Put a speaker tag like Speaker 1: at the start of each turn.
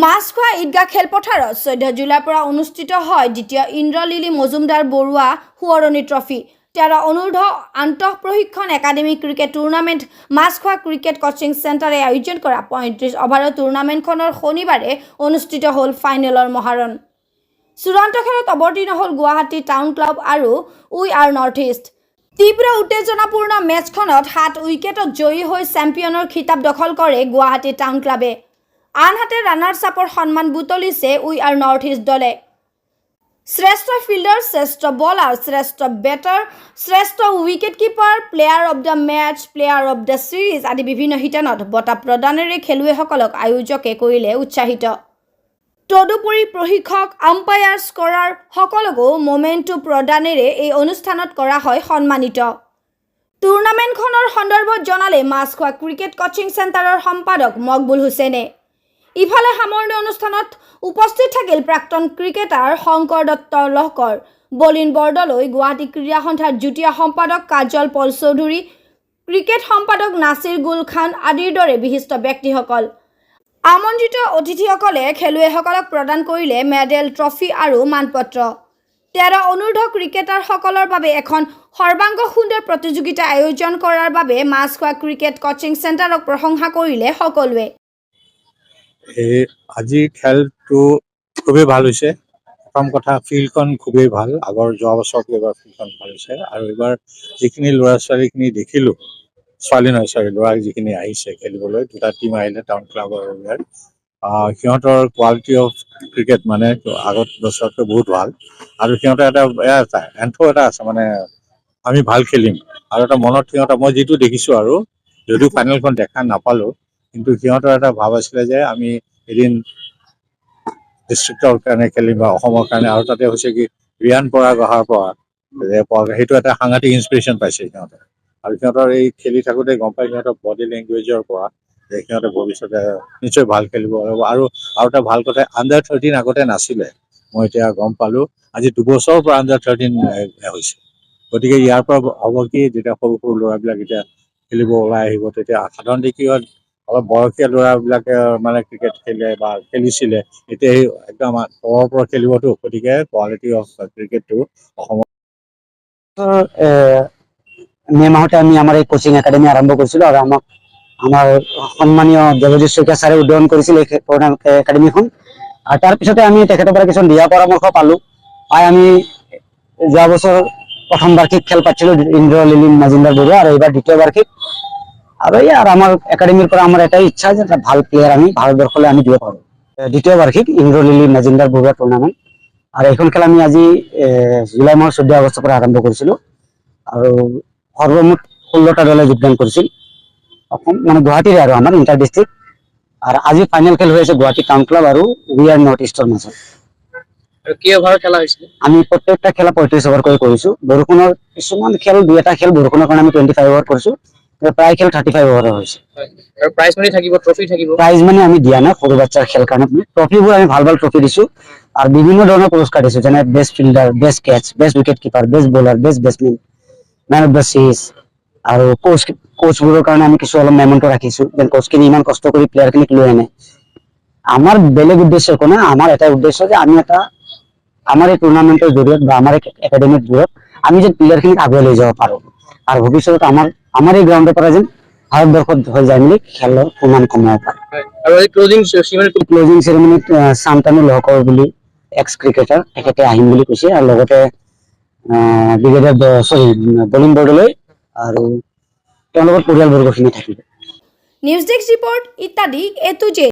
Speaker 1: মাছখোৱা ঈদগাহ খেলপথাৰত 14 জুলাইৰ পৰা অনুষ্ঠিত হয় দ্বিতীয় ইন্দ্ৰলিলি মজুমদাৰ বৰুৱা সোঁৱৰণী ট্ৰফি 13 অনুৰ্ধ আন্তঃ প্ৰশিক্ষণ একাডেমী ক্ৰিকেট টুৰ্ণামেণ্ট মাছখোৱা ক্ৰিকেট কোচিং চেণ্টাৰে আয়োজন কৰা 35 অভাৰৰ টুৰ্ণামেণ্টখনৰ শনিবাৰে অনুষ্ঠিত হ'ল ফাইনেলৰ মহাৰণ। চূড়ান্ত খেলত অৱতীৰ্ণ হ'ল গুৱাহাটী টাউন ক্লাব আৰু উই আৰ নৰ্থ ইষ্ট। তীব্ৰ উত্তেজনাপূৰ্ণ মেচখনত 7 উইকেটত জয়ী হৈ চেম্পিয়নৰ খিতাপ দখল কৰে গুৱাহাটী টাউন ক্লাবে। আনহাতে ৰানাৰ্ছ আপৰ সন্মান বুটলিছে উই আৰ নৰ্থ ইষ্ট দলে। শ্ৰেষ্ঠ ফিল্ডাৰ, শ্ৰেষ্ঠ বলাৰ, শ্ৰেষ্ঠ বেটাৰ, শ্ৰেষ্ঠ wicket keeper, player of the match, player of the series আদি বিভিন্ন শিতানত বঁটা প্ৰদানেৰে খেলুৱৈসকলক আয়োজকে কৰিলে উৎসাহিত। তদুপৰি প্ৰশিক্ষক, আম্পায়াৰ, স্কৰাৰ সকলকো মমেণ্টো প্ৰদানেৰে এই অনুষ্ঠানত কৰা হয় সন্মানিত। টুৰ্ণামেণ্টখনৰ সন্দৰ্ভত জনালে মাছখোৱা ক্ৰিকেট কোচিং চেণ্টাৰৰ সম্পাদক মকবুল হুছেইনে। ইফালে সামৰণি অনুষ্ঠানত উপস্থিত থাকিল প্ৰাক্তন ক্ৰিকেটাৰ শংকৰ দত্ত লহকৰ, বলিন বৰদলৈ, গুৱাহাটী ক্ৰীড়া সন্থাৰ যুটীয়া সম্পাদক কাজল পল চৌধুৰী, ক্ৰিকেট সম্পাদক নাছিৰ গুল খান আদিৰ দৰে বিশিষ্ট ব্যক্তিসকল। আমন্ত্ৰিত অতিথিসকলে খেলুৱৈসকলক প্ৰদান কৰিলে মেডেল, ট্ৰফি আৰু মানপত্ৰ। 13 অনুৰ্ধ ক্ৰিকেটাৰসকলৰ বাবে এখন সৰ্বাংগ সুন্দৰ প্ৰতিযোগিতা আয়োজন কৰাৰ বাবে মাছখোৱা ক্ৰিকেট কোচিং চেণ্টাৰক প্ৰশংসা কৰিলে সকলোৱে।
Speaker 2: আজি খেলটো খুবেই ভাল হৈছে। প্ৰথম কথা, ফিল্ডখন খুবেই ভাল। যোৱা বছৰতকৈ এবাৰ ফিল্ডখন ভাল হৈছে আৰু এইবাৰ যিখিনি ল'ৰা ছোৱালীখিনি দেখিলোঁ, ল'ৰা যিখিনি আহিছে খেলিবলৈ, 2টা টিম আহিলে টাউন ক্লাবৰ ইয়াত, সিহঁতৰ কোৱালিটি অফ ক্ৰিকেট মানে আগত বছৰতকৈ বহুত ভাল আৰু সিহঁতৰ এটা এন্থো এটা আছে, মানে আমি ভাল খেলিম আৰু এটা মনত সিহঁতৰ, মই যিটো দেখিছোঁ আৰু যদিও ফাইনেলখন দেখা নাপালোঁ, কিন্তু সিহঁতৰ এটা ভাৱ আছিলে যে আমি এদিন ডিষ্ট্ৰিক্টৰ কাৰণে খেলিম বা অসমৰ কাৰণে। আৰু তাতে হৈছে কি, ৰিয়ান পৰাগ অহাৰ পৰা সেইটো এটা সাংঘাতিক ইনস্পিৰেশ্যন পাইছে সিহঁতে। আৰু সিহঁতৰ এই খেলি থাকোঁতে গম পাই সিহঁতৰ বডি লেংগুৱেজৰ পৰা যে সিহঁতে ভৱিষ্যতে নিশ্চয় ভাল খেলিব। আৰু এটা ভাল কথা, আণ্ডাৰ-13 আগতে নাছিলে, মই এতিয়া গম পালোঁ। আজি 2 বছৰৰ পৰা আণ্ডাৰ-13 হৈছে। গতিকে ইয়াৰ পৰা হ'ব কি, যেতিয়া সৰু সৰু ল'ৰাবিলাক এতিয়া খেলিব ওলাই আহিব, তেতিয়া সাধাৰণতে কি হয়, অলপ বয়সীয়া ল'ৰাবিলাকে মানে ক্ৰিকেট খেলে বা খেলিছিলে, এতিয়া একদম তলৰ পৰা খেলিবতো। গতিকে কোৱালিটি অফ ক্ৰিকেটটো অসমৰ
Speaker 3: মে মাহতে আমি আমাৰ এই কোচিং একাডেমি আৰম্ভ কৰিছিলোঁ আৰু আমাৰ সন্মানীয় দেৱজিৎ শইকীয়া ছাৰে উদ্বোধন কৰিছিল এই একাডেমিখন। আৰু তাৰপিছতে আমি তেখেতৰ পৰা কিছুমান দিহা পৰামৰ্শ পালোঁ। আমি যোৱা বছৰ প্ৰথম বাৰ্ষিক খেল পাতিছিলোঁ ইন্দ্ৰলিলি মজুমদাৰ বৰুৱা, আৰু এইবাৰ দ্বিতীয় বাৰ্ষিক। আৰু আমাৰ একাডেমিৰ পৰা আমাৰ এটাই ইচ্ছা যে এটা ভাল প্লেয়াৰ আমি ভাৰতবৰ্ষলৈ আমি দিব পাৰোঁ। দ্বিতীয় বাৰ্ষিক ইন্দ্ৰলিলি মজুমদাৰ বৰুৱা টুৰ্ণামেণ্ট, আৰু এইখন খেল আমি আজি জুলাই মাহৰ 14 আগষ্টৰ পৰা আৰম্ভ কৰিছিলোঁ আৰু সৰ্বমুঠ 16টা দলে যোগদান কৰিছিল। অসম মানে গুৱাহাটীৰে আৰু আমাৰ ইণ্টাৰ ডিষ্ট্ৰিক্ট। আৰু আজি ফাইনেল খেল হৈ আছে গুৱাহাটী টাউন ক্লাব আৰু উই আৰ নৰ্থ ইষ্টৰ মাজত। আমি প্ৰত্যেকটা খেলা 35 অভাৰ কৰি কৰিছোঁ। বৰষুণৰ কিছুমান খেল, 2-এটা খেল বৰষুণৰ কাৰণে আমি 25 অভাৰ কৰিছোঁ। প্ৰায় খেল 35 অভাৰৰ হৈছে। প্ৰাইজ মানে আমি দিয়া নাই, সৰু বাচ্চাৰ খেল কাৰণে। ট্ৰফিবোৰ আমি ভাল ভাল ট্ৰফি দিছোঁ আৰু বিভিন্ন ধৰণৰ পুৰস্কাৰ দিছোঁ, যেনে best fielder, best catch, best wicket keeper, best bowler, best batsmen, men of the series. আৰু কোচবোৰৰ কাৰণে আমি কিছু অলপ মেমেণ্টো ৰাখিছোঁ, যেন কোচখিনি ইমান কষ্ট কৰি প্লেয়াৰখিনিক লৈ আনে। আমাৰ বেলেগ উদ্দেশ্য একো নাই, আমাৰ এটা উদ্দেশ্য যে আমি আমাৰ এই টুৰ্ণামেণ্টৰ জৰিয়তে বা আমাৰ একাডেমিৰ জৰিয়তে আমি যেন প্লেয়াৰখিনিক আগুৱাই লৈ যাব পাৰোঁ আৰু ভৱিষ্যতত আমাৰ এই গ্ৰাউণ্ডৰ পৰা যেন ভাৰতবৰ্ষত হৈ যায় মেলি খেলৰ সুনাম কমাব পাৰে।
Speaker 4: আৰু এই ক্লোজিং
Speaker 3: চেৰেমনিত শান্তনু লহকৰ বুলি এক্স ক্ৰিকেটাৰ, তেখেতে আহিম বুলি কৈছে, আৰু লগতে বলিন বৰদলৈ আৰু তেওঁলোকৰ পৰিয়ালবৰ্গখিনি থাকিব।
Speaker 1: নিউজ ডেস্ক ৰিপৰ্ট ইত্যাদি A to Z।